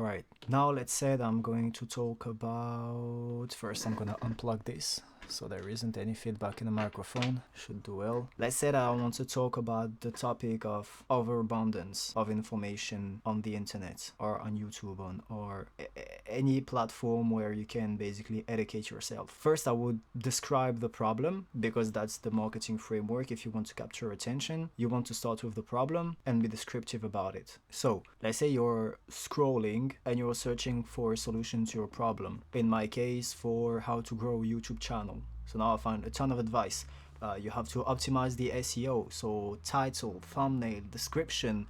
Alright, now let's say that I'm going to talk about... First, I'm gonna unplug this so there isn't any feedback in the microphone. Should do well. Let's say that I want to talk about the topic of overabundance of information on the internet or on YouTube or any platform where you can basically educate yourself. First, I would describe the problem because that's the marketing framework. If you want to capture attention, you want to start with the problem and be descriptive about it. So let's say you're scrolling and you're searching for a solution to your problem. In my case, for how to grow a YouTube channel. So now I found a ton of advice. You have to optimize the SEO, so title, thumbnail, description.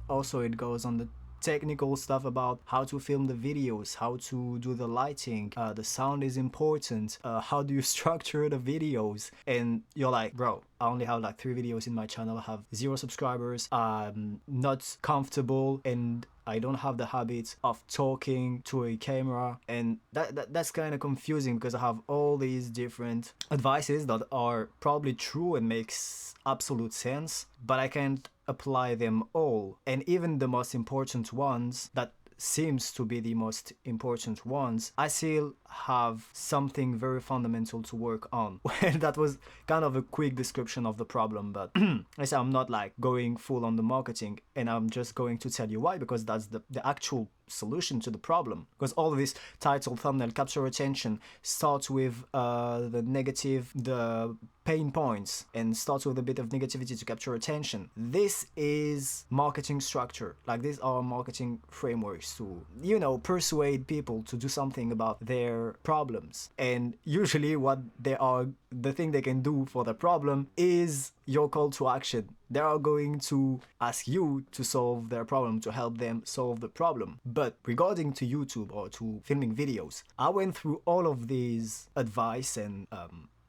Also, it goes on the technical stuff about how to film the videos, how to do the lighting, the sound is important, how do you structure the videos. And you're like, bro, I only have like 3 videos in my channel, I have 0 subscribers, I'm not comfortable, and I don't have the habit of talking to a camera, and that's kind of confusing because I have all these different advices that are probably true and makes absolute sense, but I can't apply them all. And even the most important ones that seems to be the most important ones, I still have something very fundamental to work on. That was kind of a quick description of the problem, but I say I'm not like going full on the marketing, and I'm just going to tell you why, because that's the actual solution to the problem. Because all of this title, thumbnail, capture attention starts with the negative, the pain points, and starts with a bit of negativity to capture attention. This is marketing structure. Like, these are marketing frameworks to, you know, persuade people to do something about their problems. And usually what they are, the thing they can do for the problem is your call to action. They are going to ask you to solve their problem, to help them solve the problem. But regarding to YouTube or to filming videos, I went through all of these advice and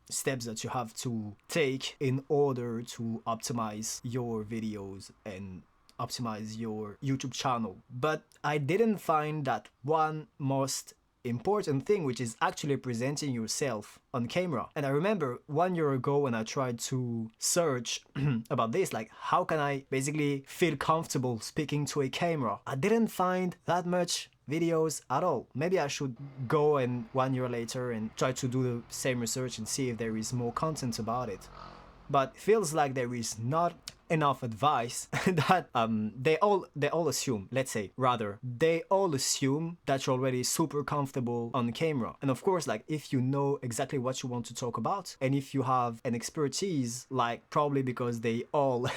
steps that you have to take in order to optimize your videos and optimize your YouTube channel. But I didn't find that one most important thing, which is actually presenting yourself on camera. And I remember 1 year ago when I tried to search about this, like how can I basically feel comfortable speaking to a camera, I didn't find that much videos at all. Maybe I should go and 1 year later and try to do the same research and see if there is more content about it. But it feels like there is not enough advice that they all assume, let's say, rather, they all assume that you're already super comfortable on camera. And of course, like, if you know exactly what you want to talk about, and if you have an expertise, like, probably because they all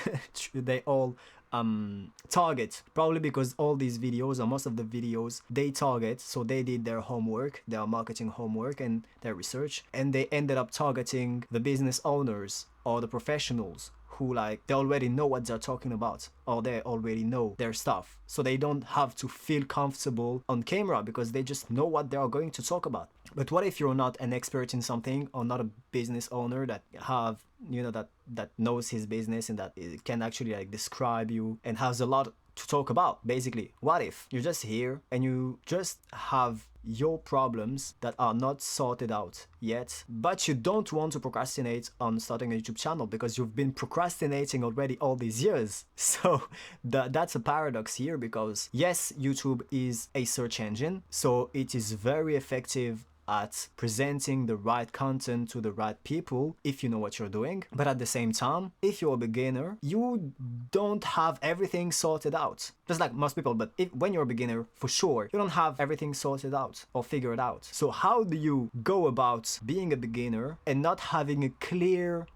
target, probably because all these videos, or most of the videos, they target, so they did their homework, their marketing homework and their research, and they ended up targeting the business owners or the professionals who, like, they already know what they're talking about, or they already know their stuff. So they don't have to feel comfortable on camera because they just know what they are going to talk about. But what if you're not an expert in something, or not a business owner that have, you know, that knows his business and that can actually like describe you and has a lot to talk about, basically? What if you're just here and you just have your problems that are not sorted out yet, but you don't want to procrastinate on starting a YouTube channel because you've been procrastinating already all these years? So that's a paradox here, because yes, YouTube is a search engine, so it is very effective at presenting the right content to the right people if you know what you're doing. But at the same time, if you're a beginner, you don't have everything sorted out. Just like most people, but when you're a beginner, for sure, you don't have everything sorted out or figured out. So how do you go about being a beginner and not having a clear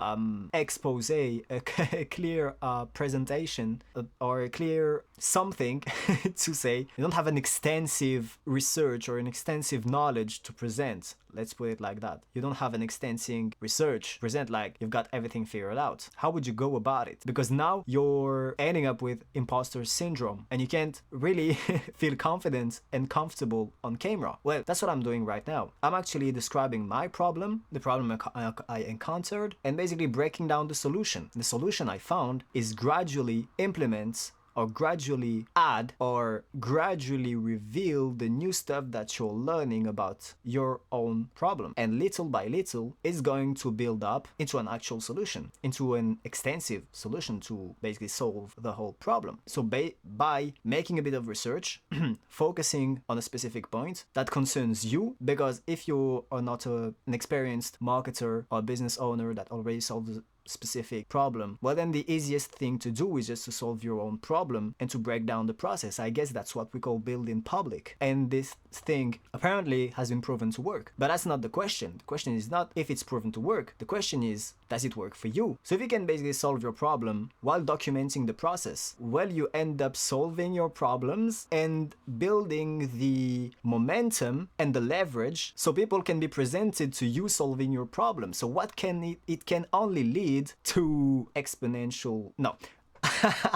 expose, a clear presentation, or a clear something to say? You don't have an extensive research or an extensive knowledge to present. Let's put it like that. You don't have an extensive research present, like you've got everything figured out. How would you go about it? Because now you're ending up with imposter syndrome and you can't really feel confident and comfortable on camera. Well, that's what I'm doing right now. I'm actually describing my problem, the problem I encountered, and basically breaking down the solution. The solution I found is gradually implement or gradually add or gradually reveal the new stuff that you're learning about your own problem. And little by little, it's going to build up into an actual solution, into an extensive solution to basically solve the whole problem. So by making a bit of research, focusing on a specific point that concerns you, because if you are not an experienced marketer or business owner that already solves specific problem, well, then the easiest thing to do is just to solve your own problem and to break down the process. I guess that's what we call building public, and this thing apparently has been proven to work. But that's not the question. The question is not if it's proven to work. The question is, does it work for you? So if you can basically solve your problem while documenting the process, well, you end up solving your problems and building the momentum and the leverage so people can be presented to you solving your problem. So what can it can only lead to exponential, no,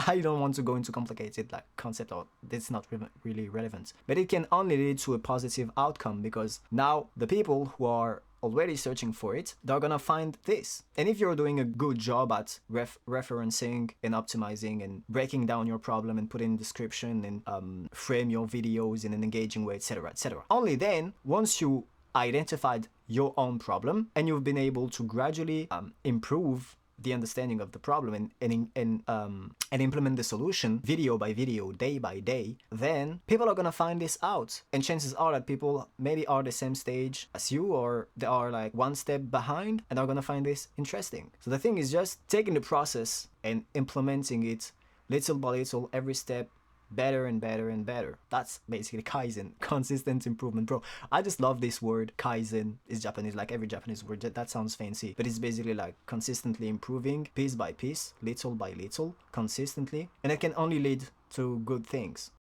I don't want to go into complicated like concept, or it's not really relevant, but it can only lead to a positive outcome, because now the people who are already searching for it, they're gonna find this. And if you're doing a good job at referencing and optimizing and breaking down your problem and putting in description and frame your videos in an engaging way, etc., etc., only then, once you identified your own problem and you've been able to gradually improve the understanding of the problem and implement the solution video by video, day by day, then people are gonna find this out. And chances are that people maybe are the same stage as you, or they are like one step behind, and are gonna find this interesting. So the thing is just taking the process and implementing it little by little, every step, better and better and better. That's basically Kaizen, consistent improvement. Bro, I just love this word. Kaizen is Japanese, like every Japanese word. That sounds fancy, but it's basically like consistently improving, piece by piece, little by little, consistently, and it can only lead to good things.